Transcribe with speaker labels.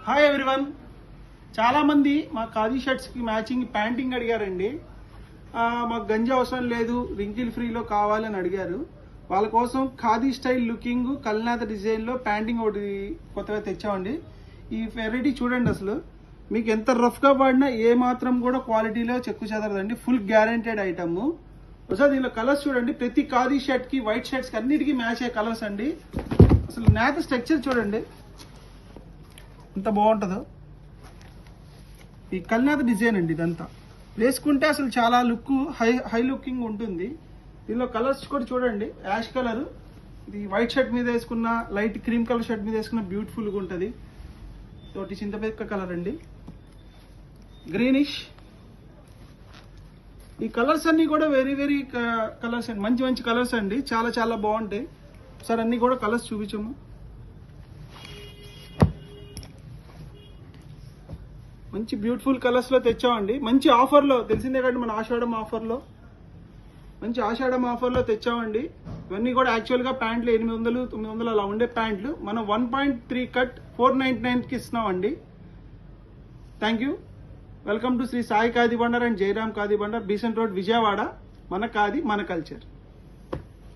Speaker 1: Hi everyone. చాలామంది మా khadi షర్ట్స్కి matching panting అడిగారండి. మాకు గంజి అవసరం లేదు, రింకిల్ ఫ్రీలో కావాలని అడిగారు. వాళ్ళ కోసం ఖాదీ స్టైల్ లుకింగ్ కల్నాథ డిజైన్లో ప్యాంటింగ్ ఒకటి కొత్తగా తెచ్చామండి. ఈ వెరైటీ చూడండి, అసలు మీకు ఎంత రఫ్గా పడినా ఏ మాత్రం కూడా క్వాలిటీలో చెక్కు చెదరదండి. Full guaranteed item. ఒకసారి దీనిలో కలర్స్ చూడండి. ప్రతి ఖాదీ షర్ట్కి, వైట్ షర్ట్స్కి అన్నిటికీ మ్యాచ్ అయ్యే కలర్స్ అండి. అసలు నేత స్ట్రక్చర్ చూడండి ఎంత బాగుంటుందో. ఈ కల్నాథ డిజైన్ అండి. ఇదంతా వేసుకుంటే అసలు చాలా లుక్ హై లుకింగ్ ఉంటుంది. దీనిలో కలర్స్ కూడా చూడండి. యాష్ కలర్, ఇది వైట్ షర్ట్ మీద వేసుకున్న, లైట్ క్రీమ్ కలర్ షర్ట్ మీద వేసుకున్న బ్యూటిఫుల్గా ఉంటుంది. తోటి చింతపెక్క కలర్ అండి, గ్రీనిష్. ఈ కలర్స్ అన్ని కూడా వెరీ కలర్స్ అండి, మంచి మంచి కలర్స్ అండి. చాలా చాలా బాగుంటాయి. సార్ అన్ని కూడా కలర్స్ చూపించము. మంచి బ్యూటిఫుల్ కలర్స్ లో తెచ్చామండి. మంచి ఆఫర్లో, తెలిసిందే కండి మన ఆషాఢం ఆఫర్లో, మంచి ఆషాఢం ఆఫర్లో తెచ్చామండి. ఇవన్నీ కూడా యాక్చువల్గా ప్యాంట్లు 800-900 అలా ఉండే ప్యాంట్లు మనం 1.3 కట్ 499కి ఇస్తున్నామండి. Thank you. Welcome to Shri Sai Khadi Bhandar and Jayaram Khadi Bhandar, Besant road, Vijayawada. మన ఖాదీ మన కల్చర్.